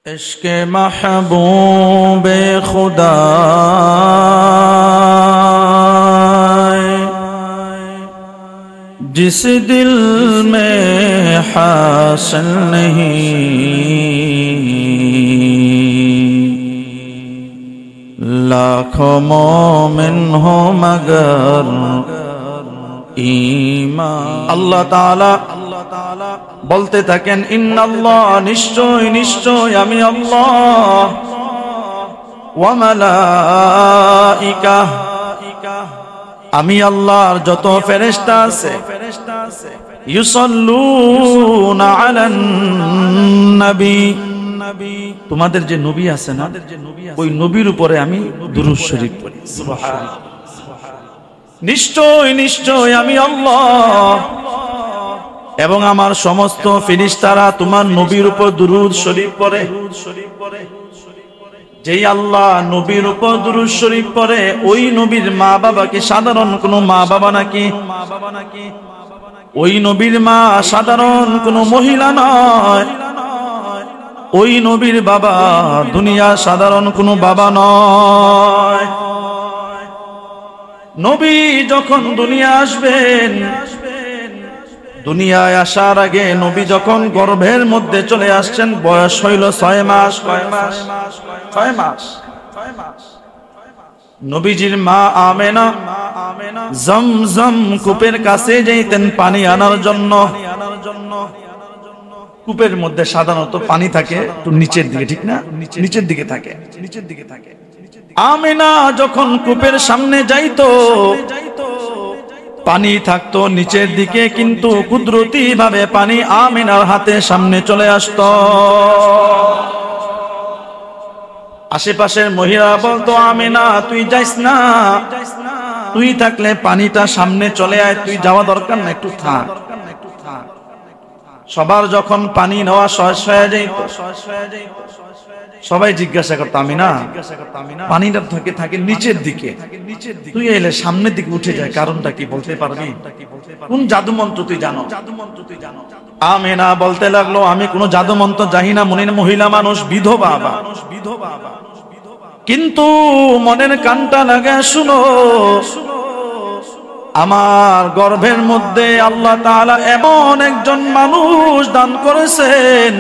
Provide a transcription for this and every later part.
इश्क़ महबूब खुदा जिस दिल में हासिल नहीं, लाखों मोमिन हो मगर ईमान। अल्लाह ताला বলতে থাকেন ইন্নাল্লাহ নিশ্চয় নিশ্চয় আমি আল্লাহ ওয়া মালাইকা আমি আল্লাহর যত ফেরেশতা আছে ইউসাল্লুনা আলান নবী তোমাদের যে নবী আছে না ওই নবীর উপরে আমি দুরূদ শরীফ পড়ি। সুবহানাল্লাহ। নিশ্চয় নিশ্চয় আমি আল্লাহ এবং আমার সমস্ত ফেরেশতারা তোমার নবীর উপর দুরূদ শরীফ পড়ে। যেই আল্লাহ নবীর উপর দুরূদ শরীফ পড়ে ওই নবীর মা বাবা কি সাধারণ কোনো মা বাবা নাকি? ওই নবীর মা সাধারণ কোনো মহিলা নয়। ওই নবীর বাবা দুনিয়া সাধারণ কোনো বাবা নয়। নবী যখন দুনিয়া আসবেন, দুনিয়ায় আসার আগে নবী যখন গর্ভের মধ্যে চলে আসছেন বয়স হইল 6 মাস। কয় মাস? 6 মাস। নবীজির মা আমেনা জমজম কূপের কাছে যাইতেন পানি আনার জন্য। কূপের মধ্যে সাধারণত পানি থাকে একটু নিচের দিকে, ঠিক না? নিচের দিকে থাকে। আমেনা যখন কূপের সামনে যাইতো পানি থাকতো নিচের দিকে, কিন্তু কুদরতি ভাবে পানি আমিনার হাতে সামনে চলে আসতো। আশেপাশের মহিলা বলতো আমিনা তুই যাইস না, তুই থাকলে পানিটা সামনে চলে আয়, তুই যাওয়া দরকার না, একটু থাক। সবার যখন পানি নেওয়া শেষ হয়ে যেত সবাই জিজ্ঞাসা করতো আমিনা পানিটা থাকে নিচের দিকে, তুই এলে সামনের দিকে উঠে যায়, কারণটা কি বলতে পারবি? কোন জাদু মন্ত্র তুই জানো? আমিনা বলতে লাগলো আমি কোন জাদু মন্ত্র জানি না, মহিলা মানুষ, বিধবা, কিন্তু মনের কানটা লাগা শুনো, আমার গর্ভের মধ্যে আল্লাহ তাআলা এমন একজন মানুষ দান করেছেন,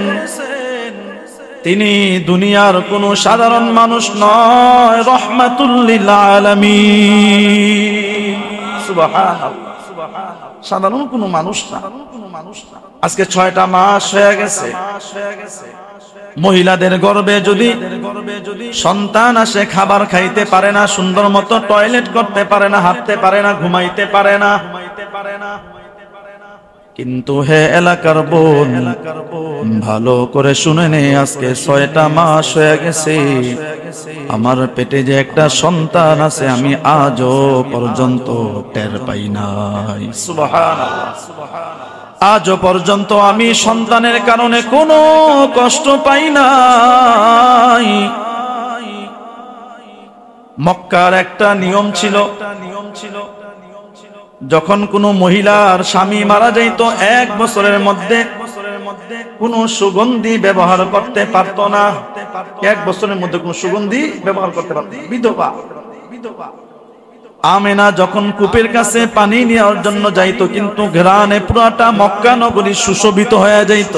তিনি দুনিয়ার কোন সাধারণ মানুষ নয়, রাহমাতুল লিল আলামিন। সুবহানাল্লাহ। সাধারণ কোন মানুষ না। আজকে 6টা মাস হয়ে গেছে। মহিলাদের গর্ভে যদি সন্তান আসে খাবার খাইতে পারে না, সুন্দর মতো টয়লেট করতে পারে না, হাঁটতে পারে না, ঘুমাইতে পারে না। কিন্তু হে এলাকার বোন, ভালো করে শুনে নে, আজকে 6টা মাস হয়ে গেছে, আমার পেটে যে একটা সন্তান আছে আমি আজও পর্যন্ত টের পাই নাই। সুবহানাল্লাহ। আজও পর্যন্ত আমি সন্তানের কারণে কোনো কষ্ট পাই নাই। মক্কার একটা নিয়ম ছিল, যখন কোনো মহিলার স্বামী মারা যাইত 1 বছরের মধ্যে কোনো সুগন্ধি ব্যবহার করতে পারতো না। 1 বছরের মধ্যে কোনো সুগন্ধি ব্যবহার করতে পারতো না, বিধবা। আমেনা যখন কূপের কাছে পানি নেওয়ার জন্য যাইতো, কিন্তু ঘ্রাণে পুরাটা মক্কা নগরী সুশোভিত হয়ে যাইত।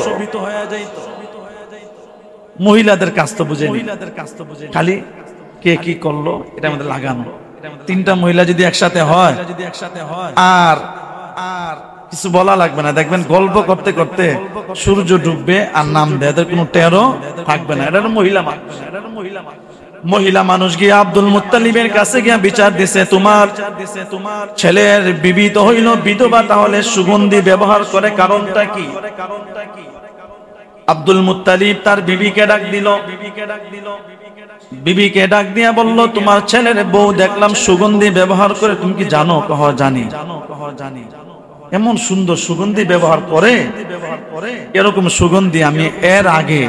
মহিলাদের কাজ তো বুঝে, খালি কে কি করলো এটা আমাদের লাগানো। 3টা মহিলা যদি একসাথে হয় আর কিছু বলা লাগবে না, দেখবেন গল্প করতে করতে সূর্য ডুববে আর নামবে, এদের কোনো টেরও থাকবে না। এটা মহিলা মানুষ। মহিলা মানুষ গিয়ে আব্দুল মুত্তালিবের কাছে গিয়ে বিচার দিছে, তোমার ছেলের বিবি তো হইল বিধবা, তাহলে সুগন্ধি ব্যবহার করে কারণটা কি? আব্দুল মুত্তালিব তার বিবিকে ডাক দিল, বিবিকে ডাক দিয়া বলল, তোমার ছেলের বউ দেখলাম সুগন্ধি ব্যবহার করে, তুমি কি জানো? কহ জানি। এমন সুন্দর সুগন্ধি ব্যবহার করে, এরকম সুগন্ধি আমি এর আগে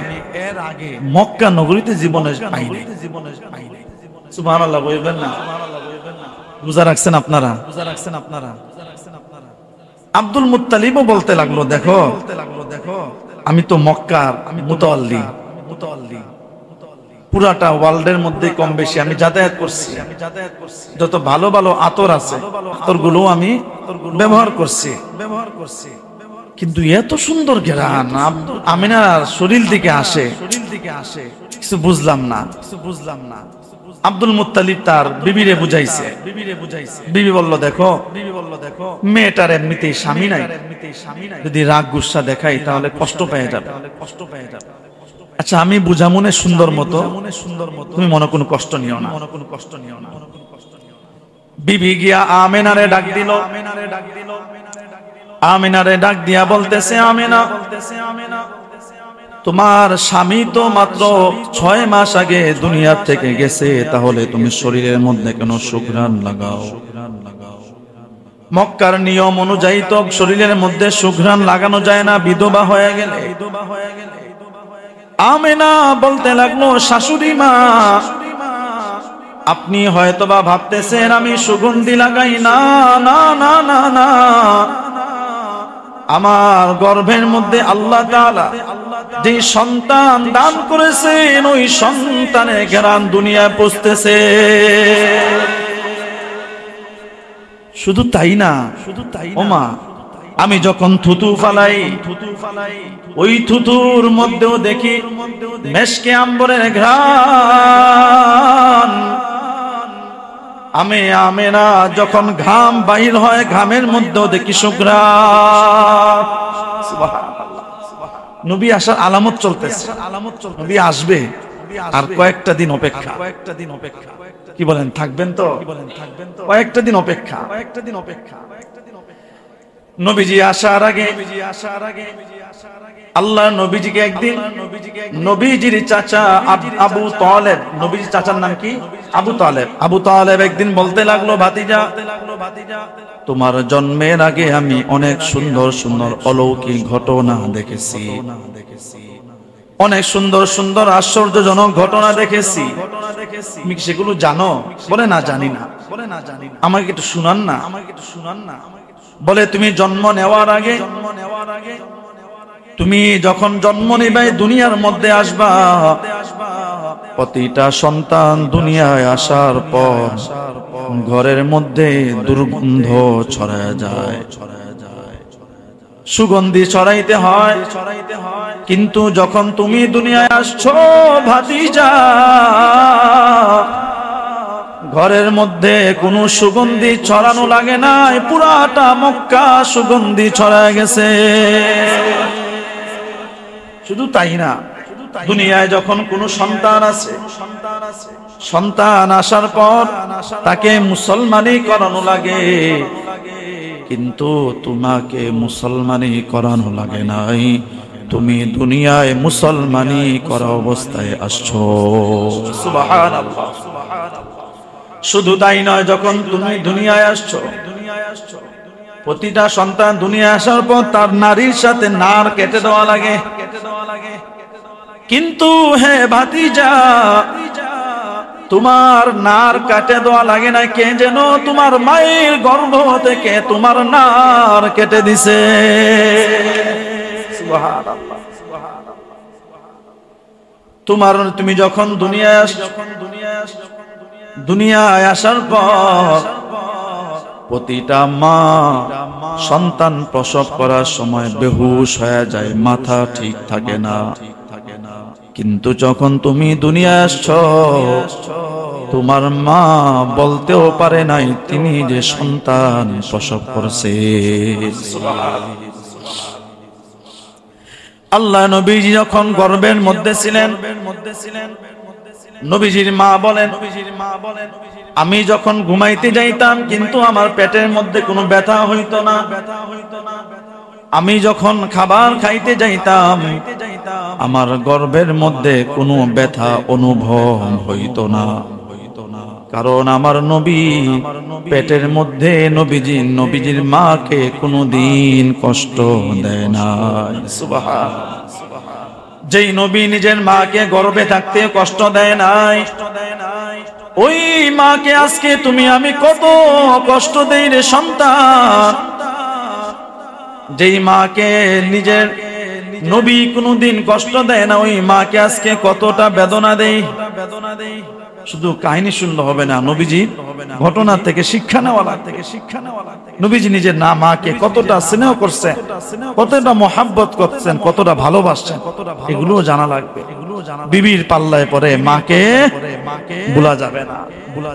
মক্কা নগরীতে জীবনে পাইনি। সুবহানাল্লাহ বলবেন না? রোজা রাখছেন আপনারা? আব্দুল মুত্তালিবও বলতে লাগলো, দেখো আমি তো মক্কার মুতাওয়াল্লি, পুরাটা ওয়ার্ল্ডের মধ্যে কম বেশি আমি যাতায়াত করছি, যত ভালো ভালো আতর আছে আতরগুলো আমি ব্যবহার করছি, কিন্তু এত সুন্দর ঘ্রাণ আমিনার শরীর থেকে আসে, কিছু বুঝলাম না। আব্দুল মুত্তালিব তার বিবিরে বুঝাইছে, বিবি বলল দেখো মেয়েটার এমনিতেই স্বামী নাই, যদি রাগ গুসা দেখাই তাহলে কষ্ট পেয়ে যাবে। আচ্ছা আমি বুঝা মনে সুন্দর মতো, তুমি মনে কোনো কষ্ট নিও না। বিবি গিয়া আমেনারে ডাক দিল, আমিনারে ডাক দিয়া বলতেছে আমিনা, তোমার স্বামী তো মাত্র 6 মাস আগে দুনিয়া থেকে গেছে, তাহলে তুমি শরীরের মধ্যে কেন সুঘ্রাণ লাগাও? মক্কার নিয়ম অনুযায়ী তো শরীরের মধ্যে সুঘ্রাণ লাগানো যায় না বিধবা হয়ে গেলে। আমিনা বলতে লাগলো শাশুড়ি মা, আপনি হয়তোবা ভাবতেছেন আমি সুগন্ধি লাগাই, না না না না না, আমার গর্ভের মধ্যে আল্লাহ তাআলা যে সন্তান দান করেছেন ওই সন্তানের ঘ্রাণ দুনিয়ায় পৌঁছতেছে। শুধু তাই না, ওমা আমি যখন থুতু ফালাই ওই থুতুর মধ্যেও দেখি মেশকে আম্বরের ঘ্রাণ। আমি আমেনা যখন ঘাম বাহির হয় ঘামের মধ্যেও দেখি সুঘ্রাণ। সুবহানাল্লাহ, নবী আসার আলামত চলতেছে, নবী আসবে আর কয়েকটা দিন অপেক্ষা। কি বলেন থাকবেন তো? কয়েকটা দিন অপেক্ষা। নবীজি আসার আগে আল্লাহ নবীজিকে একদিন নবীজির চাচা আবু তালেব, নবীজির চাচার নাম কি? আবু তালেব। আবু তালেব একদিন বলতে লাগলো ভাতিজা, তোমার জন্মের আগে আমি অনেক সুন্দর সুন্দর অলৌকিক ঘটনা দেখেছি, অনেক সুন্দর সুন্দর আশ্চর্যজনক ঘটনা দেখেছি, তুমি কি সেগুলো জানো? বলে না জানি না। আমাকে একটু শুনান না। বলে তুমি জন্ম নেওয়ার আগে, তুমি যখন জন্ম নিবে দুনিয়ার মধ্যে আসবা, প্রতিটা সন্তান দুনিয়ায় আসার পর ঘরের মধ্যে দুর্গন্ধ ছড়ায় যায়, সুগন্ধি ছড়াইতে হয়, কিন্তু যখন তুমি দুনিয়ায় আসছো ভাতিজা, ঘরের মধ্যে কোনো সুগন্ধি ছড়ানো লাগে নাই, পুরাটা মক্কা সুগন্ধি ছড়ায় গেছে। শুধু তাই না, দুনিয়ায় যখন কোনো সন্তান আছে, সন্তান আসার পর তাকে মুসলমানি করানো লাগে, কিন্তু তোমাকে মুসলমানি করানো লাগে নাই, তুমি দুনিয়ায় মুসলমানি করা অবস্থায় আসছো। সুবহানাল্লাহ। শুধু তাই নয়, যখন তুমি দুনিয়ায় আসছো, প্রতিটা সন্তান দুনিয়ায় আসার পর তার নারীর সাথে নার কেটে দেওয়া লাগে, কিন্তু হে ভাতিজা, তোমার নার কাটে দেওয়া লাগে না, কে যেন তোমার মায়ের গর্ভ থেকে তোমার নার কেটে দিছে। সুবহানাল্লাহ। তুমি যখন দুনিয়ায় আসছো, দুনিয়ায় আসার পর প্রতিটা মা সন্তান প্রসব করার সময় বেহুশ হয়ে যায়, মাথা ঠিক থাকে না, কিন্তু যখন তুমি দুনিয়ায় আসছো তোমার মা বলতেও পারে নাই তিনি যে সন্তান প্রসব করছে। আল্লাহ নবীজি যখন গর্ভের মধ্যে ছিলেন, নবীজির মা বলেন, আমি যখন ঘুমাইতে যাইতাম কিন্তু আমার পেটের মধ্যে কোনো ব্যথা হইতো না, আমি যখন খাবার খাইতে যাইতাম আমার গর্ভের মধ্যে কোনো ব্যথা অনুভব হইতো না, কারণ আমার নবী পেটের মধ্যে নবীজির মাকে কোনোদিন কষ্ট দেয় না। সুবহানাল্লাহ। যেই নবী নিজের মাকে গর্ভে থাকতে কষ্ট দেয় নাই, ওই মাকে আজকে তুমি আমি কত কষ্ট দেই রে সন্তান। যেই মাকে নিজের নবী কোনোদিন কষ্ট দেয় না, ওই মাকে আজকে কতটা বেদনা দেয়। শুধু কাহিনী শুনলে হবে না, নবীজি ঘটনা থেকে শিক্ষা নেওয়া লাগবে। নবীজি নিজের না মাকে কতটা স্নেহ করছেন, কতটা মোহাব্বত করছেন, কতটা ভালোবাসছেন, এগুলো জানা লাগবে। বিবির পাল্লায় পরে মাকে ভুলা যাবে না।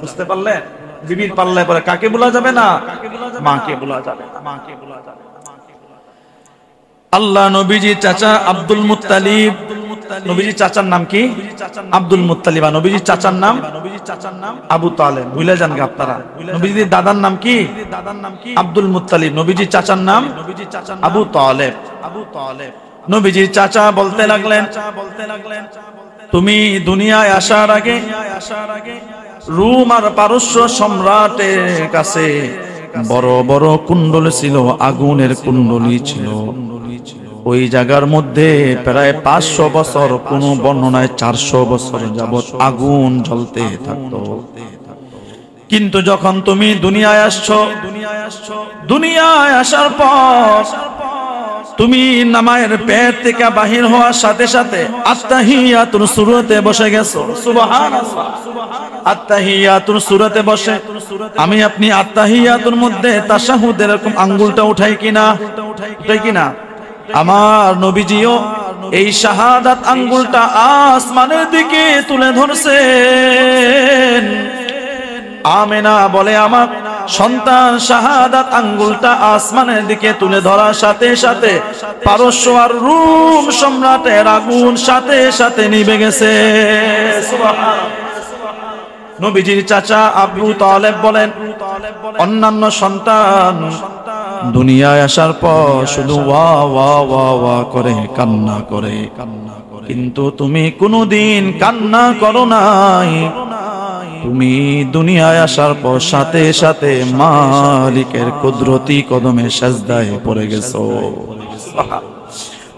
বুঝতে পারলেন? বিবির পাল্লায় পরে কাকে ভুলা যাবে না? মাকে ভুলা যাবে না। আল্লাহ নবীজি চাচা আব্দুল মুত্তালিব, নবীজির চাচার নাম কি? Abdul Muttalib. নবীজির চাচার নাম আবু তালেব। ভুলে যান গে আপনারা। নবীজির দাদার নাম কি? Abdul Muttalib. নবীজির চাচার নাম আবু তালেব। নবীজির চাচা বলতে লাগলেন, তুমি দুনিয়ায় আসার আগে রোম আর পারস্য সম্রাটের কাছে বড় বড় কুণ্ডলী ছিল, আগুনের কুণ্ডলী ছিল। ওই জায়গার মধ্যে প্রায় 500 বছর, কোন বর্ণনায় 400 বছর যাবত আগুন জ্বলতে থাকতো। কিন্তু যখন তুমি দুনিয়ায় আসছো, দুনিয়ায় আসার পর তুমি নামায়ের পেট থেকে বাহির হওয়ার সাথে সাথে আত্তাহিয়াতুর সূরাতে বসে গেছো। সুবহানাল্লাহ। আত্তাহিয়াতুর সূরাতে বসে আমি আপনি আত্তাহিয়াতুর মধ্যে তাশাহুদের এরকম আঙ্গুলটা উঠাই কিনা? আমার নবীজিও এই শাহাদাত আঙ্গুলটা আসমানের দিকে তুলে ধরছেন। আমেনা বলে, আমার সন্তান শাহাদাত আঙ্গুলটা আসমানের দিকে তুলে ধরার সাথে সাথে পারস্য আর রোম সম্রাটের আগুন সাথে সাথে নিভে গেছে। সুবহানাল্লাহ। নবীজির চাচা আবু তালেব বলেন, অন্যান্য সন্তান দুনিয়ায় আসার পর শুধু ওয়া ওয়া ওয়া ওয়া করে কান্না করে, কিন্তু তুমি কোনোদিন কান্না করো নাই। তুমি দুনিয়ায় আসার পর সাথে সাথে মালিকের কুদরতি কদমে সাজদায় পড়ে গেছো।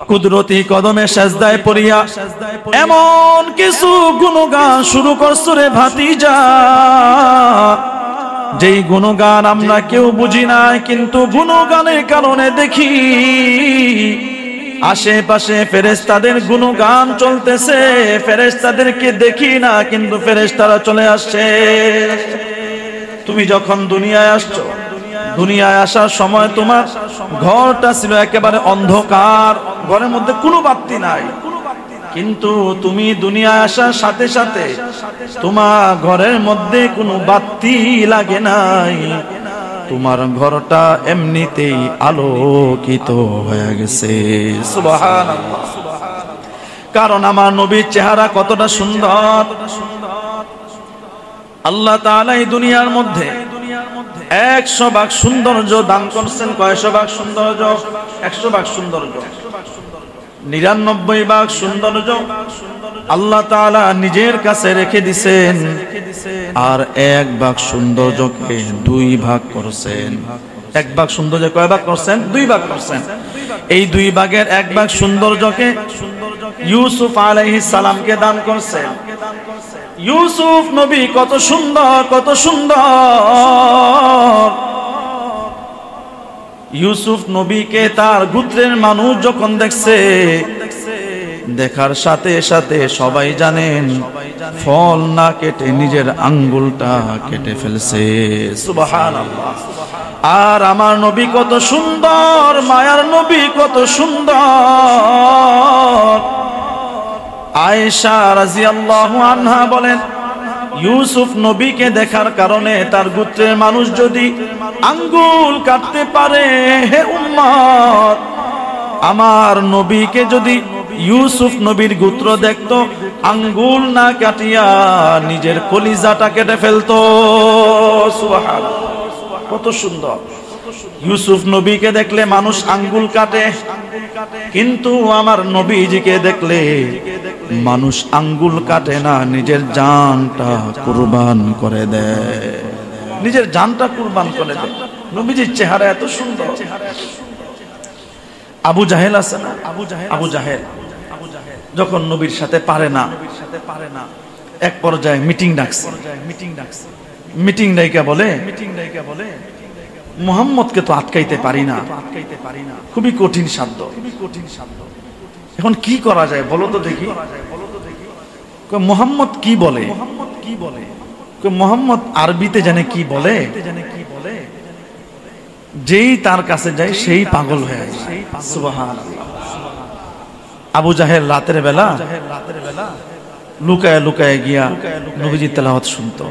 কুদরতি কদমে সাজদায় পড়িয়া এমন কিছু গুণগান শুরু করছো রে ভাতিজা, যেই গুণগান আমরা কেউ বুঝি না, কিন্তু গুণগানের কারণে দেখি আশেপাশে ফেরেশতাদের গুণগান চলতেছে। ফেরেশতাদেরকে দেখি না, কিন্তু ফেরেশতারা চলে আসছে। তুমি যখন দুনিয়ায় আসছো, দুনিয়ায় আসার সময় তোমার ঘরটা ছিল একেবারে অন্ধকার, ঘরের মধ্যে কোনো বাতি নাই। কিন্তু তুমি দুনিয়ায় আসার সাথে সাথে তোমার ঘরের মধ্যে কোনো বাতি লাগে নাই, তোমার ঘরটা এমনিতেই আলোকিত হয়ে গেছে। সুবহানাল্লাহ। কারণ আমার নবীর চেহারা কতটা সুন্দর। আল্লাহ তাআলা এই দুনিয়ার মধ্যে 100 ভাগ সৌন্দর্য দান করছেন। কয়শো ভাগ সৌন্দর্য? 100 ভাগ সৌন্দর্য। 99 ভাগ সৌন্দর্য আল্লাহ তাআলা নিজের কাছে রেখে দিছেন, আর 1 ভাগ সৌন্দর্যকে 2 ভাগ করছেন। 1 ভাগ সৌন্দর্য কয় ভাগ করছেন? 2 ভাগ করছেন। এই 2 ভাগের 1 ভাগ সৌন্দর্যকে ইউসুফ আলাইহিস সালামকে দান করছেন। ইউসুফ নবী কত সুন্দর, কত সুন্দর। ইউসুফ নবীকে তার গোত্রের মানুষ যখন দেখছে, দেখার সাথে সাথে সবাই জানেন ফল না কেটে নিজের আঙ্গুলটা কেটে ফেলছে। সুবহানাল্লাহ। আর আমার নবী কত সুন্দর, মায়ার নবী কত সুন্দর। আয়েশা রাদিয়াল্লাহু আনহা বলেন, ইউসুফ নবীকে দেখার কারণে তার গোত্রের মানুষ যদি আঙ্গুল কাটতে পারে, হে উম্মত, আমার নবীকে যদি ইউসুফ নবীর গোত্র দেখতো, আঙ্গুল না কাটিয়া নিজের কলিজাটা কেটে ফেলতো। সুবহানাল্লাহ। কত সুন্দর। ইউসুফ নবীকে দেখলে মানুষ আঙ্গুল কাটে, কিন্তু আমার নবীজিকে দেখলে মানুষ আঙ্গুল কাটে না, নিজের জানটা কুরবান করে দেয়। নিজের জানটা কুরবান করে দেয়। নবীজির চেহারা এত সুন্দর। আবু জাহেল আছে না? আবু জাহেল যখন নবীর সাথে পারে না, এক পর্যায়ে মিটিং ডাকছে। মিটিং ডাইকা বলে, মুহাম্মদকে তো আটকাইতে পারি না, খুবই কঠিন সাধ্য। এখন কি করা যায় বলো তো দেখি। মুহাম্মদ কি বলে? মুহাম্মদ আরবিতে জানে কি বলে, যেই তার কাছে যায় সেই পাগল হয়ে যায়। সুবহানাল্লাহ। আবু জাহেল রাতের বেলা লুকায় লুকায় গিয়া নবীজির তেলাওয়াত শুনতো,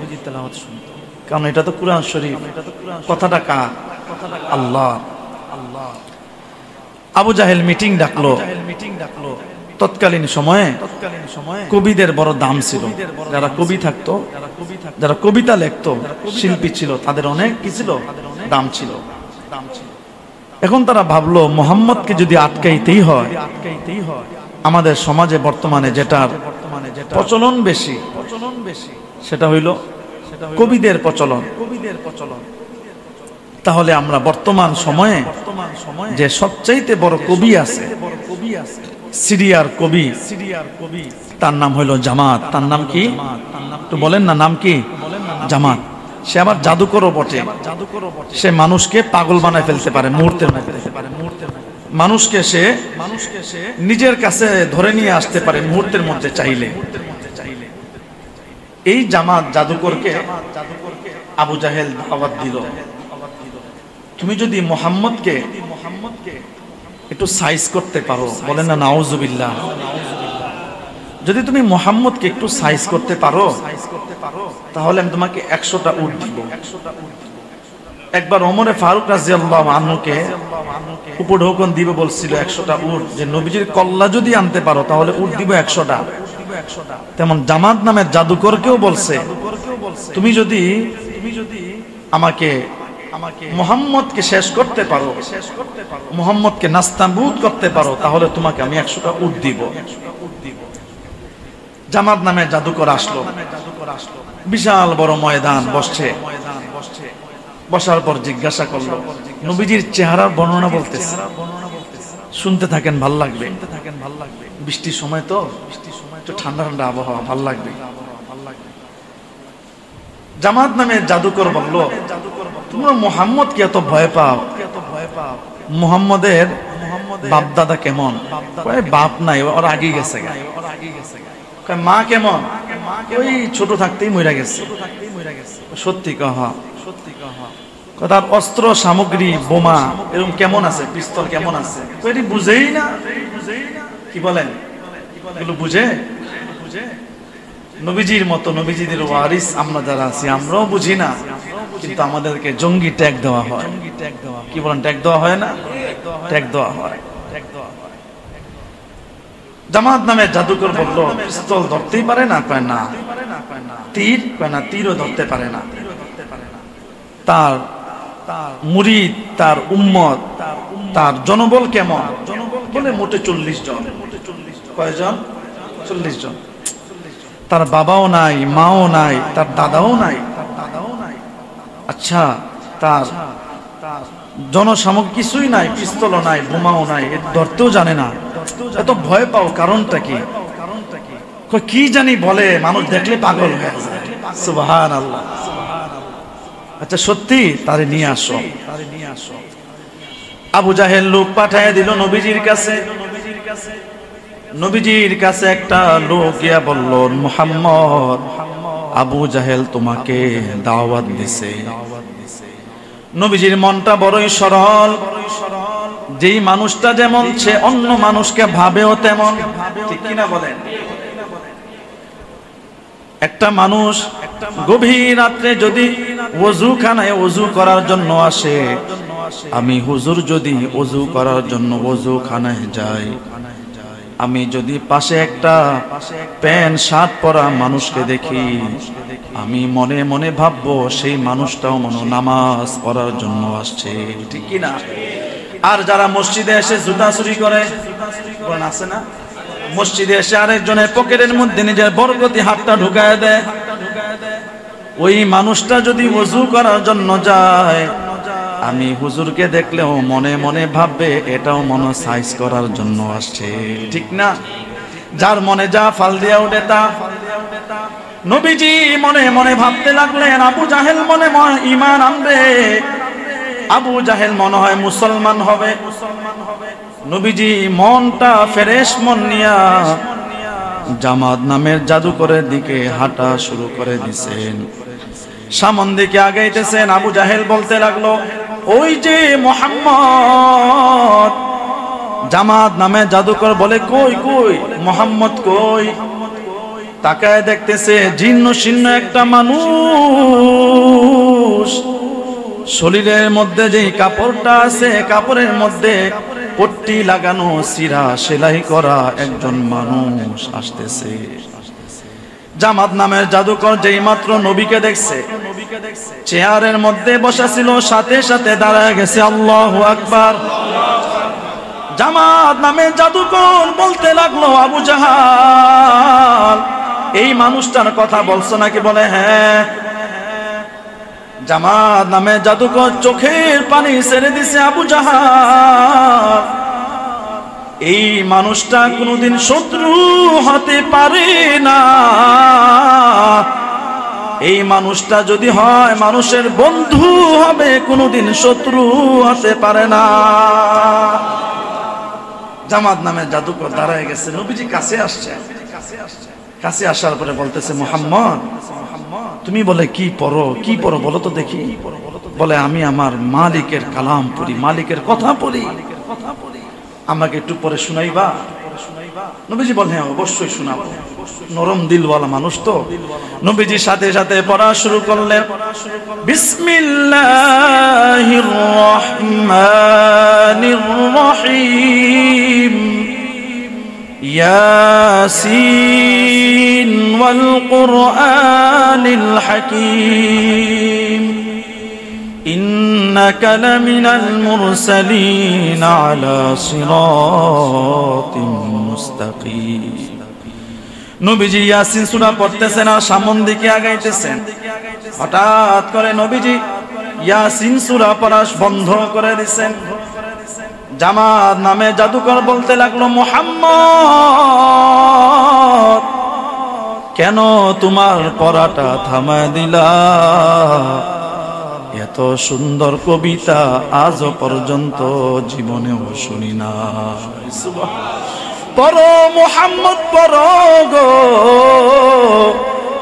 কারণ এটা তো কুরআন শরীফ। কথাটা কার? আল্লাহ। আবু জাহেল মিটিং ডাকলো। তৎকালীন সময়ে কবিদের বড় দাম ছিল। যারা কবি থাকতো, যারা কবিতা লিখতো, শিল্পী ছিল, তাদের অনেক কি ছিল? দাম ছিল। এখন তারা ভাবলো মুহাম্মদকে যদি আটকাইতেই হয়, আমাদের সমাজে বর্তমানে যেটার প্রচলন বেশি সেটা হইল কবিদের প্রচলন। তাহলে আমরা বর্তমান সময়ে যে সবচাইতে বড় কবি আছে, সিরিয়ার কবি, তার নাম হইল জামাত। তার নাম কি? তো বলেন না, নাম কি? জামাত। সে আবার জাদুকরও বটে। সে মানুষকে পাগল বানায় ফেলতে পারে মুহূর্তের মধ্যে। মানুষকে সে নিজের কাছে ধরে নিয়ে আসতে পারে মুহূর্তের মধ্যে চাইলে। এই জামাত জাদুকরকে আবু জাহেল দাওয়াত দিল, তুমি যদি মুহাম্মদকে একটু সাইজ করতে পারো, বলেন না নাউজুবিল্লাহ, যদি তুমি মুহাম্মদকে একটু সাইজ করতে পারো তাহলে আমি তোমাকে 100টা উট দিব। একবার ওমরে ফারুক রাদিয়াল্লাহু আনহুকে উপঢৌকন দিবে বলছিল 100টা উট, যে নবীজির কল্লা যদি আনতে পারো তাহলে উট দিব 100টা। তেমন জামাত নামের জাদুকরকেও বলছে, তুমি যদি আমাকে মুহাম্মদকে শেষ করতে পারো, মুহাম্মদকে নাস্তানাবুদ করতে পারো, তাহলে তোমাকে আমি 100টা উট দিব। জামাত নামে জাদুকর আসলো। বিশাল বড় ময়দান বসছে। বসার পর জিজ্ঞাসা করলো, নবীজির চেহারার বর্ণনা বলতেছে, শুনতে থাকেন, ভাল লাগবে। বৃষ্টির সময় তো, একটু ঠান্ডা ঠান্ডা আবহাওয়া, ভাল লাগবে। জামাত নামে জাদুকর বলল, তোমরা মুহাম্মদকে এত ভয় পাও, মুহাম্মদের বাপ দাদা কেমন? বাপ নাই, ওর আগে গেছে। মা কেমন? ওই ছোট থাকতেই মরে গেছে। সত্যি কহা, তার অস্ত্র সামগ্রী, বোমা এরকম কেমন আছে, পিস্তল কেমন আছে? এটি বুঝেই না। কি বলেন? এগুলো বুঝে? নবীজির মতো, নবীজিদের ওয়ারিস আমরা যারা আছি, আমরাও বুঝি না, কিন্তু আমাদেরকে জঙ্গি ট্যাগ দেওয়া হয়। কি বলেন? ট্যাগ দেওয়া হয় না? ট্যাগ দেওয়া হয়। জামাত নামে জাদুকর বলল, পিস্তল ধরতেই পারে না? কয় না। তীর? কয় না, তীরও ধরতে পারে না। তার মুরিদ, তার উম্মত, তার জনবল কেমন? বলে মোটে 40 জন। কয়জন? 40 জন। তার বাবাও নাই, মাও নাই, তার দাদাও নাই। আচ্ছা, তার জনসামগ্রী কিছুই নাই, পিস্তলও নাই, বোমাও নাই, ধরতেও জানে না। এত ভয় পাও কারণটা কি? কি জানি বলে, মানুষ দেখলে পাগল হয়ে যায়। সুবহানাল্লাহ। আচ্ছা সত্যি? তারে নিয়ে আসো। আবু জাহেল লোক পাঠায় দিল নবীজির কাছে। নবীজির কাছে একটা লোক গিয়া বলল, মুহাম্মদ, আবু জাহেল তোমাকে দাওয়াত দিছে। নবীজির মনটা বড়ই সরল। যেই মানুষটা যেমন, সে অন্য মানুষকে ভাবেও তেমন। ঠিক কিনা বলেন? একটা মানুষ গভীর রাত্রে যদি ওযুখানায় ওযু করার জন্য আসে, আমি হুজুর যদি ওযু করার জন্য ওযুখানায় যাই, আমি যদি পাশে একটা প্যান্ট শার্ট পরা মানুষকে দেখি, আমি মনে মনে ভাববো সেই মানুষটাও মনে নামাজ পড়ার জন্য আসছে। ঠিক কিনা? আর যারা মসজিদে এসে জুতা চুরি করে, আছে না? মসজিদে এসে আরেকজনের পকেটের মধ্যে নিজের বরকতি হাতটা ঢুকায় দেয়, ওই মানুষটা যদি ওযু করার জন্য যায়, আমি হুজুরকে দেখলেও মনে মনে ভাববে এটাও মনে সাইজ করার জন্য আসছে। ঠিক না? যার মনে যা ফাল দিয়া ওঠে তা। নবীজি মনে মনে ভাবতে লাগলেন, আবু জাহেল মনে মনে ঈমান আনবে, আবু জাহেল মনে হয় মুসলমান হবে। নবীজি মনটা ফ্রেশ মন নিয়া জামাত নামের জাদুকরের দিকে হাঁটা শুরু করে দিছেন। সামন দিকে আগাইতেছেন। আবু জাহেল বলতে লাগলো, ওই যে মুহাম্মদ। জামাত নামে জাদুকর বলে, কই কই মুহাম্মদ কই? তাকায় দেখতেছে জীর্ণ শীর্ণ একটা মানুষ, শরীরের মধ্যে যে কাপড়টা আছে কাপড়ের মধ্যে পট্টি লাগানো, সিরা সেলাই করা একজন মানুষ আসতেছে। জামাত নামের জাদুকর যেই মাত্র নবীকে দেখছে, চেয়ারের মধ্যে বসা ছিল, সাথে সাথে দাঁড়ায় গেছে। আল্লাহু আকবার। জামাত নামের জাদুকর বলতে লাগলো, আবু জাহাল, এই মানুষটার কথা বলছো নাকি? বলে, হ্যাঁ। জামাত নামে জাদুকর চোখের পানি ছেড়ে দিছে। আবু জাহাল, এই মানুষটা কোনোদিন শত্রু হতে পারে না। এই মানুষটা যদি হয় মানুষের বন্ধু হবে, কোনোদিন শত্রু হতে পারে না। জামাত নামে জাদুকর দাঁড়ায় গেছে, নবীজি কাছে আসছে। কাছে আসার পরে বলতেছে, মুহাম্মদ, তুমি বলে কি পড়ো? কি পড়ো বলো তো দেখি। বলে, আমি আমার মালিকের কালাম পড়ি, মালিকের কথা পড়ি। আমাকে একটু পরে শুনাইবা? নবীজি বলেন, হ্যাঁ অবশ্যই শোনাবো। নরম দিলওয়ালা মানুষ তো। নবীজির সাথে সাথে পড়া শুরু করলেন। বিসমিল্লাহির রহমানির রহিম। ইয়াসিন ওয়াল কুরআনিল হাকীম। ইন্নাকা লামিনাল মুরসালিন আলা সিরাতিম মুস্তাকিম। নবীজি ইয়াসিন সূরা পড়তেছেন আর সামন দিকে আগাইতেছেন। হঠাৎ করে নবীজি ইয়াসিন সূরা পড়া বন্ধ করে দিয়েছেন। জামাত নামে জাদুকর বলতে লাগলো, মুহাম্মদ, কেন তোমার পড়াটা থামায় দিলা? এত সুন্দর কবিতা আজ পর্যন্ত জীবনেও শুনি না। পড়ো মুহাম্মদ, পড়ো গো।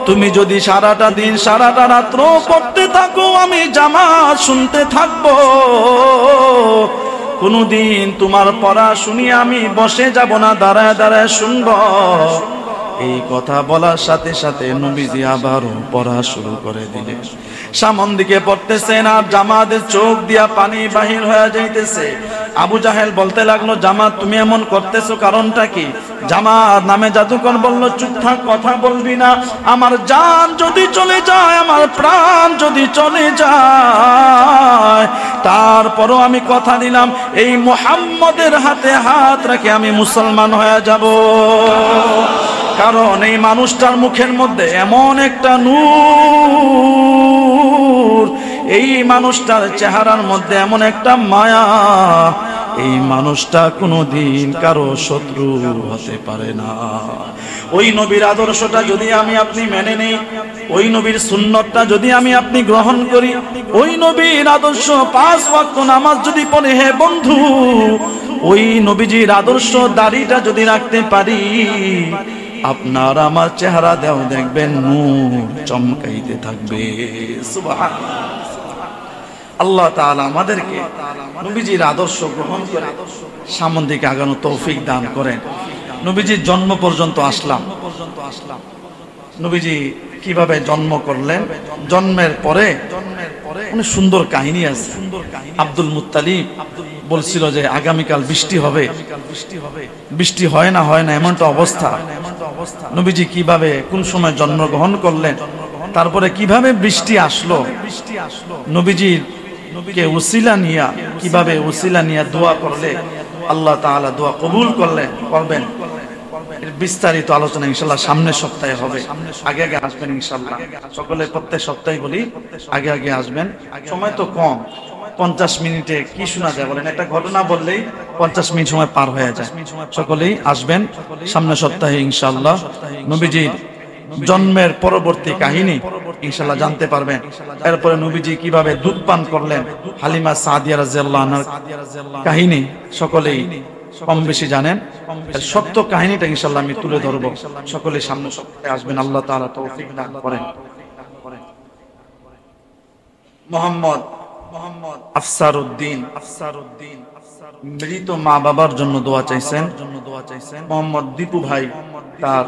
তুমি যদি সারাটা দিন সারাটা রাত্র পড়তে থাকো, আমি জামাত শুনতে থাকবো। কোনদিন তোমার পড়া শুনি আমি বসে যাব না, দাঁড়ায় দাঁড়ায় শুনবো। এই কথা বলার সাথে সাথে নবীজি আবারও পড়া শুরু করে দিলেন। সামন দিকে পড়তেছেন আর জামাতের চোখ দিয়া পানি বাহির হয়ে যাইতেছে। আবু জাহেল বলতে লাগলো, জামাত তুমি এমন করতেছো কারণটা কি? জামাত নামে জাদুকর বলল, চুপ থাক, কথা বলবি না। আমার জান যদি চলে যায়, আমার প্রাণ যদি চলে যায়, তারপরও আমি কথা দিলাম এই মুহাম্মদের হাতে হাত রেখে আমি মুসলমান হয়ে যাব। কারণ এই মানুষটার মুখের মধ্যে এমন একটা নূর, এই মানুষটার চেহারার মধ্যে এমন একটা মায়া, এই মানুষটা কোনোদিন কারো শত্রু হতে পারে না। ওই নবীর আদর্শটা যদি আমি আপনি মেনে নেই, ওই নবীর সুন্নতটা যদি আমি আপনি গ্রহণ করি, ওই নবীর আদর্শ 5 ওয়াক্ত নামাজ যদি পড়ে, হে বন্ধু, ওই নবীজির আদর্শ দাড়িটা যদি রাখতে পারি, আপনার আমার চেহারা দেও দেখবেন নূর চমকাইতে থাকবে। সুবহানাল্লাহ। আল্লাহ তাআলা আমাদেরকে নবীজির আদর্শ গ্রহণ করে সামন দিকে আগানো তৌফিক দান করেন। নবীজির জন্ম পর্যন্ত আসলাম। নবীজি কিভাবে জন্ম করলেন, জন্মের পরে অনেক সুন্দর কাহিনী আছে। আব্দুল মুত্তালিব বলছিল যে আগামীকাল বৃষ্টি হবে, বৃষ্টি হয় না এমনটা অবস্থা। নবীজি কিভাবে কোন সময় জন্মগ্রহণ করলেন, তারপরে কিভাবে বৃষ্টি আসলো, নবীজির উসিলা নিয়া কিভাবে উসিলা নিয়া দোয়া করলে আল্লাহ তাআলা দোয়া কবুল করবেন, এর বিস্তারিত আলোচনা ইনশাআল্লাহ সামনের সপ্তাহে হবে। আগে আগে আসবেন ইনশাআল্লাহ। সকলে প্রত্যেক সপ্তাহে বলি আগে আগে আসবেন। সময় তো কম, 50 মিনিটে কি শোনা যায় বলেন? একটা ঘটনা বললেই 50 মিনিট সময় পার হয়ে যায়। সকলেই আসবেন সামনের সপ্তাহে ইনশাআল্লাহ। নবীজির জন্মের পরবর্তী কাহিনী ইনশাআল্লাহ জানতে পারবেন। এরপরে নবীজি কিভাবে দুধ পান করলেন, হালিমা সাদিয়া রাদিয়াল্লাহু আনহার কাহিনী সকলেই কম বেশি জানেন। সত্য কাহিনীটা ইনশাআল্লাহ আমি তুলে ধরবো। সকলে সামনে সপ্তাহে আসবেন, আল্লাহ তাআলা তৌফিক দান করেন। মোহাম্মদ আফসারউদ্দিন মৃত মা বাবার জন্য দোয়া চাইছেন। মোহাম্মদ দীপু ভাই তার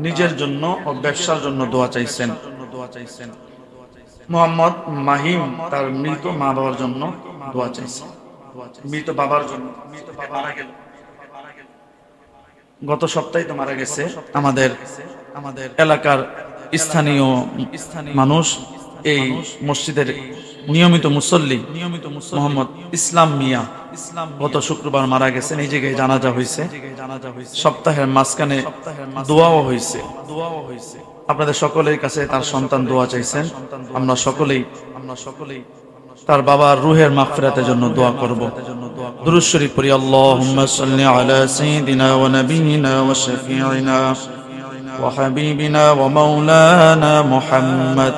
নিজের জন্য ও ব্যবসার জন্য দোয়া চাইছেন। মোহাম্মদ মাহিম তার মৃত মা বাবার জন্য দোয়া চাইছেন। মৃত বাবার জন্য মারা গেল, গত সপ্তাহে তো মারা গেছে আমাদের এলাকার স্থানীয় মানুষ, এই মসজিদের নিয়মিত মুসল্লি মোহাম্মদ ইসলাম মিয়া গত শুক্রবার মারা গেছেন। এই জায়গায় জানাজা হয়েছে, সপ্তাহের মাঝখানে দোয়াও হয়েছে। আপনাদের সকলের কাছে তার সন্তান দোয়া চাইছেন। আমরা সকলেই তার বাবার রুহের মাগফিরাতের জন্য দোয়া করব। দুরূদ শরীফ পড়ি। আল্লাহুম্মা সাল্লি আলা সাইয়্যিদিনা ওয়া নাবিয়িনা ওয়া শাফিঈনা ওয়া হাবিবিনা ওয়া মাওলানা মুহাম্মদ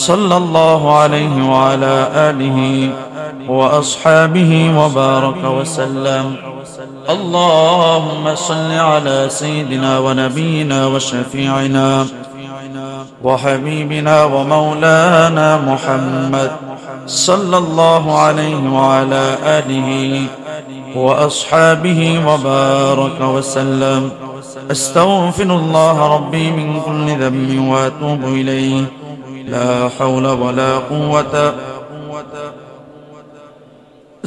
সাল্লাল্লাহু আলাইহি ওয়া আলা আলিহি ওয়া আসহাবিহি ওয়া বারাকা ওয়া সাল্লাম। আল্লাহুম্মা সাল্লি আলা সাইয়্যিদিনা ওয়া নাবিয়িনা ওয়া শাফিঈনা ওয়া হাবিবিনা ওয়া মাওলানা মুহাম্মদ সাল্লাল্লাহু আলাইহি ওয়া আলা আলিহি ওয়া আসহাবিহি ওয়া বারাকা ওয়া সাল্লাম। আস্তাগফিরুল্লাহ রাব্বি মিন কুল্লি যামবিন ওয়া আতুবু ইলাইহি লা হাওলা ওয়া লা কুওয়াতা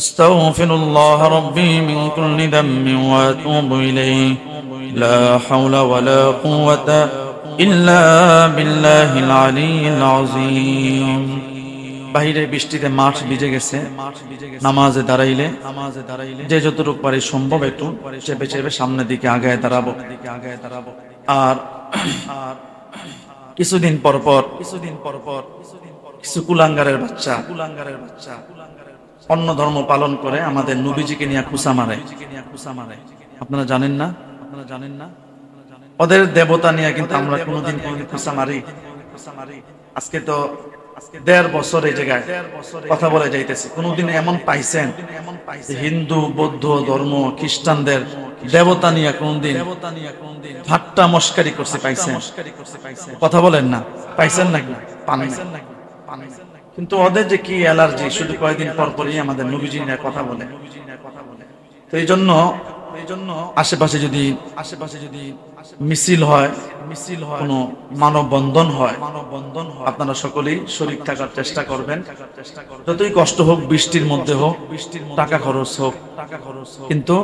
আস্তাগফিরুল্লাহ রাব্বি মিন কুল্লি যামবিন ওয়া আতুবু ইলাইহি লা হাওলা ওয়া লা কুওয়াতা ইল্লা বিল্লাহিল আলিয়্যিল আযীম। বাহিরে বৃষ্টিতে মাঠ ভিজে গেছে। নামাজে দাঁড়াইলে যে যতটুকু পারি সম্ভব একটু চেপে চেপে সামনের দিকে আগায় দাঁড়াবো। আর কিছুদিন পর পর কিছু কুলাঙ্গারের বাচ্চা অন্য ধর্ম পালন করে আমাদের নবীজিকে নিয়ে খুসা মারে। আপনারা জানেন না? ওদের দেবতা নিয়ে কিন্তু আমরা কোনোদিন খুসা মারি? আজকে তো ১.৫ বছর এই জায়গায় কথা বলে যাইতেছি। কোনদিন এমন পাইছেন হিন্দু বৌদ্ধ ধর্ম খ্রিস্টানদের দেবতা নিয়ে কোনদিন ঠাট্টা মস্কারি করছে পাইছেন? কথা বলেন না, পাইছেন নাকি? পান নাই। কিন্তু ওদের যে কি অ্যালার্জি, শুধু কয়েকদিন পর পরই আমাদের নবীজি নিয়ে কথা বলে। তো এই জন্য আশেপাশে যদি মিছিল হয়, কোনো মানববন্ধন হয়, আপনারা সকলেই শরীক থাকার চেষ্টা করবেন। যতই কষ্ট হোক, বৃষ্টির মধ্যে হোক, টাকা খরচ হোক, কিন্তু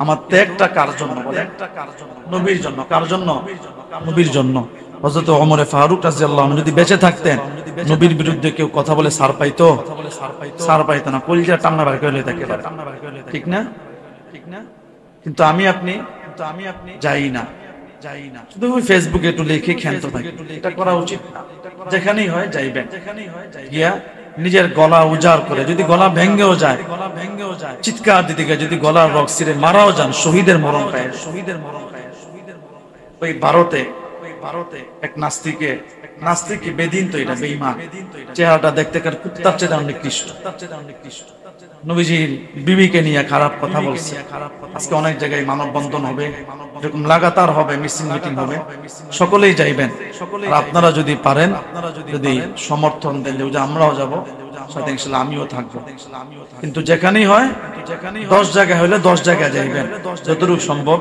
আমার ত্যাগটা কার জন্য? নবীর জন্য। কার জন্য? নবীর জন্য। হযরত ওমর ফারুক রাদিয়াল্লাহু আনহু যদি বেঁচে থাকতেন, নবীর বিরুদ্ধে কেউ কথা বলে সার পাইতো? সার পাইতো না, কলিজা টান্না বার করে লইতে পারে। ঠিক না? কিন্তু আমি আপনি যাই না, শুধু ওই ফেসবুকে একটু লিখে ক্ষান্ত থাকি। এটা করা উচিত না। যেখানেই হয় যাইবেন, গিয়া নিজের গলা উজাড় করে, যদি গলা ভেঙ্গেও যায় চিৎকার দিতে গিয়ে যদি গলার রগ ছিঁড়ে মারাও যান, শহীদের মরণ পায়। ওই ভারতে এক নাস্তিকে বেদিন, তো এটা বেঈমান, চেহারাটা দেখতে কার কুত্তার চেয়ে নিকৃষ্ট। নবীজির বিবিকে নিয়ে খারাপ কথা বলছে। আজকে অনেক জায়গায় মানববন্ধন হবে, এরকম লাগাতার হবে, মিটিং হবে, সকলেই যাইবেন। আর আপনারা যদি পারেন, যদি সমর্থন দেন যে আমরাও যাব, সাথে ইনশাআল্লাহ আমিও থাকবো। কিন্তু যেখানেই হয়, 10 জায়গায় হলে 10 জায়গায় যাইবেন। যতটুকু সম্ভব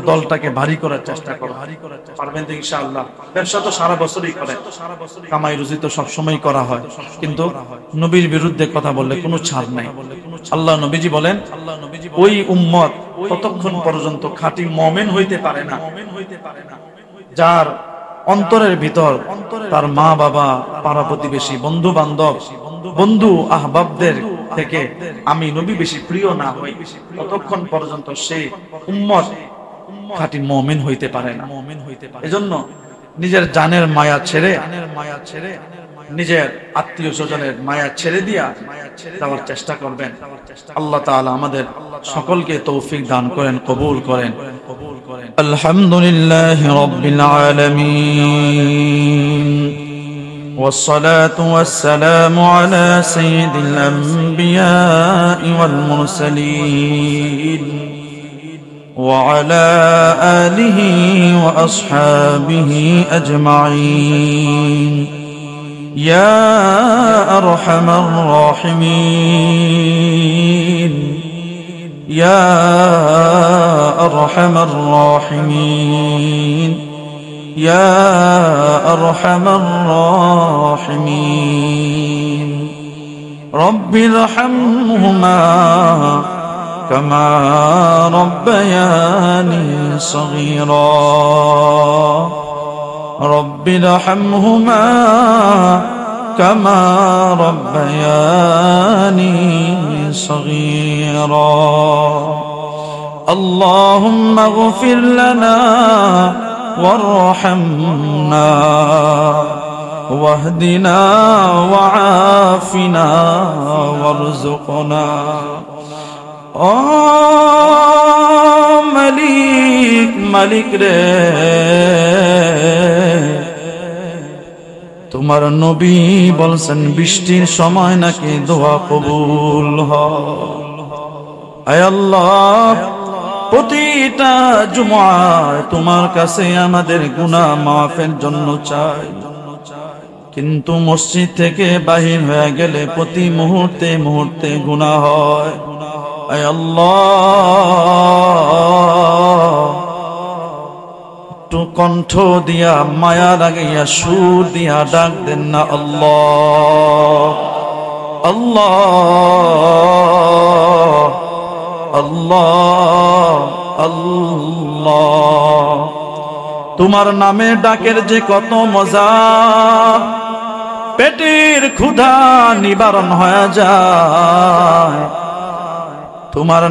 দলটাকে ভারী করার চেষ্টা করো। পারবেন তো ইনশাআল্লাহ। ব্যবসা তো সারা বছরই করে, কামাই রুজি তো সবসময় করা হয়, কিন্তু নবীর বিরুদ্ধে কথা বললে কোনো ছাড় নাই। আল্লাহ নবীজি বলেন, ওই উম্মত ততক্ষণ পর্যন্ত খাঁটি মুমিন হইতে পারে না যার অন্তরের ভিতর তার মা বাবা, পাড়া প্রতিবেশী, বন্ধু বান্ধব, বন্ধু আহবাবদের থেকে আমি নবী বেশি প্রিয় না হই, ততক্ষণ পর্যন্ত সেই উম্মত খাঁটি মুমিন হইতে পারে না। এজন্য নিজের জানের মায়া ছেড়ে, নিজের আত্মীয় স্বজনের মায়া ছেড়ে দিয়া যাওয়ার চেষ্টা করবেন। আল্লাহ তাআলা আমাদের সকলকে তৌফিক দান করেন, কবুল করেন। আলহামদুলিল্লাহি রাব্বিল আলামিন والصلاة والسلام على سيد الأنبياء والمرسلين وعلى آله وأصحابه أجمعين يا أرحم الراحمين يا أرحم الراحمين يا أرحم الراحمين رب ارحمهما كما ربياني صغيرا رب ارحمهما كما ربياني صغيرا اللهم اغفر لنا وارحمنا واهدنا وعافنا وارزقنا মালিক মালিক রে তোমার নবী বলছেন বৃষ্টির সময় নাকি দোয়া কবুল হয়। আয় আল্লাহ, প্রতিটা জুমআয় তোমার কাছে আমাদের গুনাহ মাফের জন্য চাই, কিন্তু মসজিদ থেকে বাহির হয়ে গেলে প্রতি মুহূর্তে মুহূর্তে গুনাহ হয়। আয় আল্লাহ, একটু কণ্ঠ দিয়া মায়া লাগাইয়া সুর দিয়া ডাক দেন না আল্লাহ আল্লাহ আল্লাহ আল্লাহ। তোমার নামে ডাকের যে কত মজা, পেটের ক্ষুধা নিবারণ হয়ে যায়। তোমার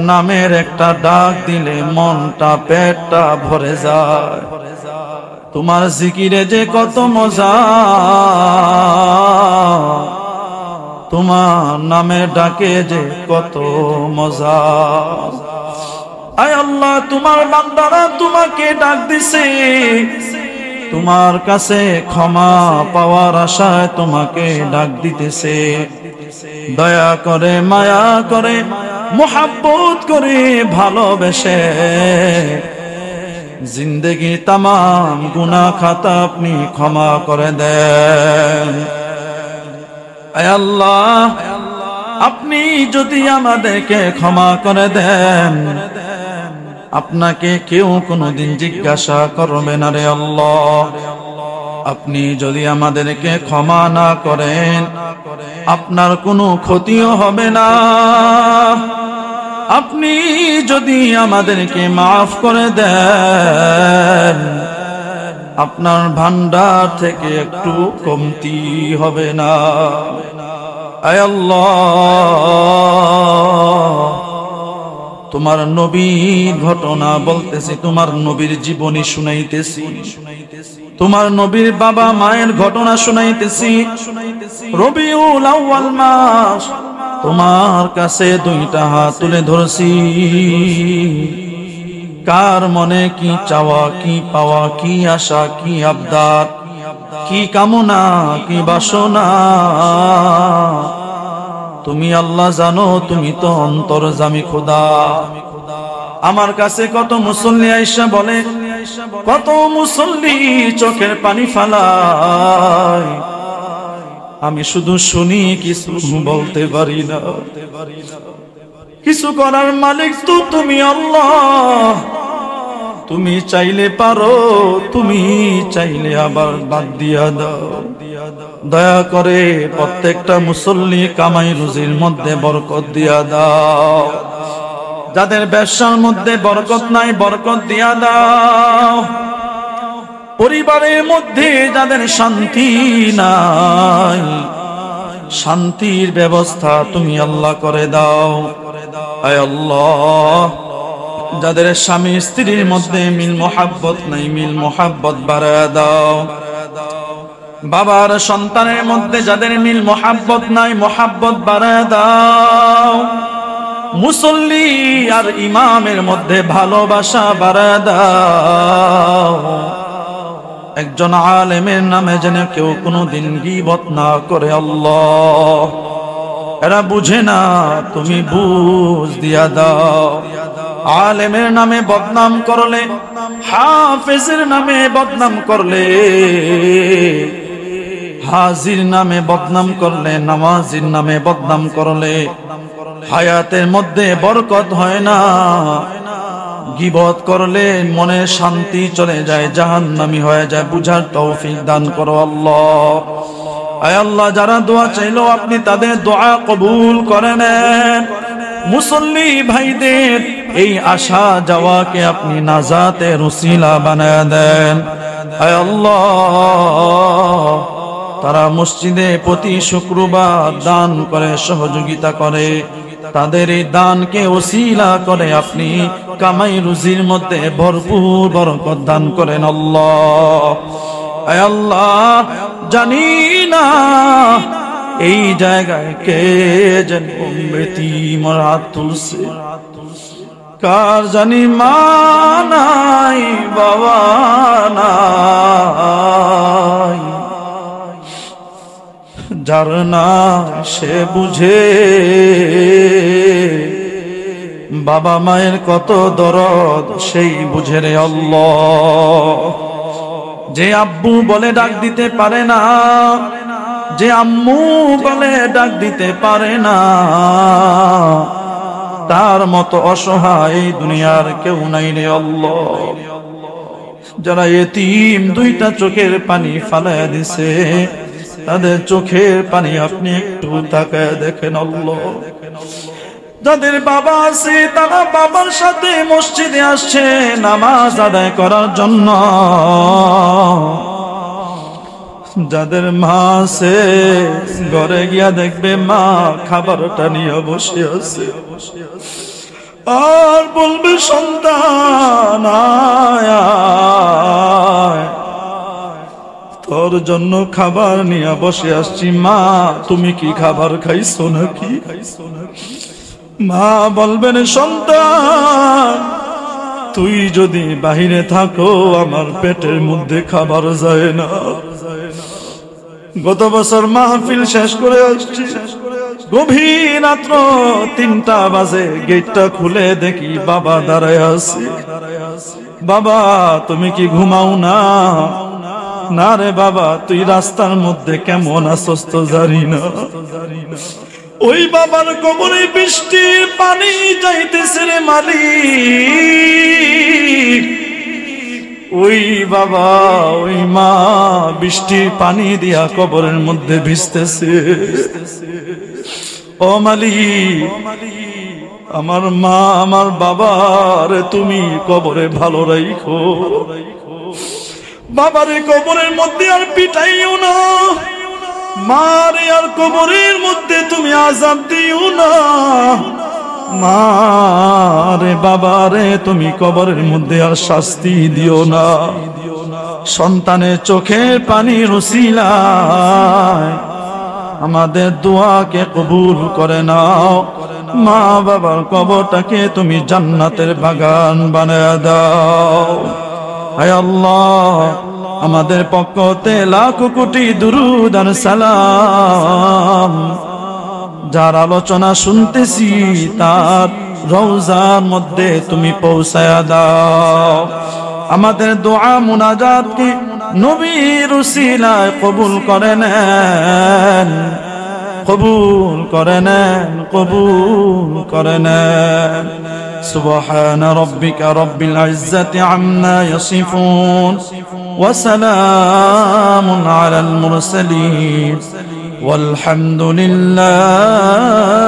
নামের একটা ডাক দিলে মনটা পেটটা ভরে যায়। তোমার জিকিরে যে কত মজা, তোমার নামের ডাকে যে কত মজা। আয় আল্লাহ, তোমার বান্দারা তোমাকে ডাক দিছে, তোমার কাছে ক্ষমা পাওয়ার আশায় তোমাকে ডাক দিতেছে। দয়া করে মায়া করে মোহাব্বত করে ভালোবেসে জিন্দেগি তামাম গুনাহ খাতা আপনি ক্ষমা করে দেন। আয় আল্লাহ, আপনি যদি আমাদেরকে ক্ষমা করে দেন, আপনাকে কেউ কোনোদিন জিজ্ঞাসা করবে না রে আল্লাহ। আপনি যদি আমাদেরকে ক্ষমা না করেন, আপনার কোনো ক্ষতিও হবে না। আপনি যদি আমাদেরকে মাফ করে দেন, আপনার ভান্ডার থেকে একটু কমতি হবে না। আয় আল্লাহ, তোমার নবীর ঘটনা বলতেছি, তোমার নবীর জীবনী শুনাইতেছি, তোমার নবীর বাবা মায়ের ঘটনা শুনাইতেছি। রবিউল আউয়াল মাস তোমার কাছে দুইটা হাত তুলে ধরছি। কার মনে কি চাওয়া, কি পাওয়া, কি আশা, কি আবদার, কি কামনা, কি বাসনা, তুমি আল্লাহ জানো। তুমি তো অন্তর্যামী খোদা। আমার কাছে কত মুসল্লি আয়েশা বলে, কত মুসল্লি চোখের পানি ফালায়, আমি শুধু শুনি, কিছু বলতে পারি না। কিছু করার মালিক তো তুমি আল্লাহ। তুমি চাইলে পারো, তুমি চাইলে আবার বাদ দিয়া দাও। দয়া করে প্রত্যেকটা মুসল্লি কামাই রুজির মধ্যে বরকত দিয়া দাও। যাদের ব্যবসার মধ্যে বরকত নাই, বরকত দিয়া দাও। পরিবারের মধ্যে যাদের শান্তি নাই, শান্তির ব্যবস্থা তুমি আল্লাহ করে দাও। আয় আল্লাহ, যাদের স্বামী স্ত্রীর মধ্যে মিল মোহাব্বত নাই, মিল মোহাব্বত বাড়ায় দাও। বাবার সন্তানের মধ্যে যাদের মিল মোহাব্বত নাই, মোহাব্বত বাড়ায় দাও। মুসল্লি আর ইমামের মধ্যে ভালোবাসা বাড়ায় দাও। একজন আলেমের নামে যেন কেউ কোনোদিন গীবত না করে আল্লাহ। এরা বুঝে না, তুমি বুঝ দিয়া দাও। আলেমের নামে বদনাম করলে, হাফেজের নামে বদনাম করলে, হাজির নামে বদনাম করলে, নামাজির নামে বদনাম করলে হায়াতের মধ্যে বরকত হয় না। গীবত করলে মনে শান্তি চলে যায়, জাহান্নামী হয়ে যায়। বুঝার তৌফিক দান করো আল্লাহ। আয় আল্লাহ, যারা দোয়া চাইলো আপনি তাদের দোয়া কবুল করে নেন। মুসল্লি ভাইদের এই আসা যাওয়াকে আপনি নাজাতের উসিলা বানায় দেন। আয় আল্লাহ, তারা মসজিদে প্রতি শুক্রবার দান করে, সহযোগিতা করে, তাদের এই দানকে ওসিলা করে আপনি কামাই রুজির মধ্যে ভরপুর বরকত দান করেন আল্লাহ। আয় আল্লাহ, জানি না এই জায়গায় কে যেন বেতিমর হাত তুলছে, কার জানি মা নাই, বাবা নাই। যার না সে বুঝে বাবা মায়ের কত দরদ, সেই বুঝে রে আল্লাহ। যে আব্বু বলে ডাক দিতে পারে না, যে আম্মু বলে ডাক দিতে পারে না, তার মতো অসহায় দুনিয়ার কেউ নাই রে আল্লাহ। যারা এতিম দুইটা চোখের পানি ফালায়া দিছে, তাদের চোখের পানি আপনি একটু তাকায় দেখেন আল্লাহ। যাদের বাবা আছে তারা বাবার সাথে মসজিদে আসছে নামাজ আদায় করার জন্য। যাদের মা আছে ঘরে গিয়া দেখবে মা খাবারটা নিয়ে বসে আছে, আর বলবে সন্তান আয়, তোর জন্য খাবার নিয়ে বসে আসছি। মা তুমি কি খাবার খাইছো নাকি? মা বলবেন সন্তান তুই যদি বাহিরে থাকো আমার পেটের মধ্যে খাবার যায় না। গত বছর মাহফিল শেষ করে আসছি, গভীর রাত্র 3টা বাজে, গেটটা খুলে দেখি বাবা দাঁড়ায় আছে। বাবা তুমি কি ঘুমাও না? না রে বাবা, তুই রাস্তার মধ্যে কেমন আছস তো জানি না। ওই বাবার কবরে বৃষ্টির পানি যাইতেছে রে মালিক। ওই বাবা ওই মা বৃষ্টির পানি দিয়া কবরের মধ্যে ভিজতেছে। ও মালিক, আমার মা আমার বাবার তুমি কবরে ভালো রাখো। বাবারে কবরের মধ্যে আর পিটাইও না, মারে আর কবরের মধ্যে তুমি আযাব দিও না। মারে বাবারে তুমি কবরের মধ্যে আর শাস্তি দিও না। সন্তানের চোখের পানির উসিলায় আমাদের দোয়াকে কবুল করে নাও। মা বাবার কবরটাকে তুমি জান্নাতের বাগান বানায় দাও। হায় আল্লাহ, আমাদের পক্ষতে লাখ কোটি দুরূদ আর সালাম যার আলোচনা শুনতেছি তার রওজার মধ্যে তুমি পৌঁছায়া দাও। আমাদের দোয়া মুনাজাতকে নবীর উসিলায় কবুল করে নেন, কবুল করে নেন, কবুল করে নেন। سبحان ربك رب العزة عما يصفون وسلام على المرسلين والحمد لله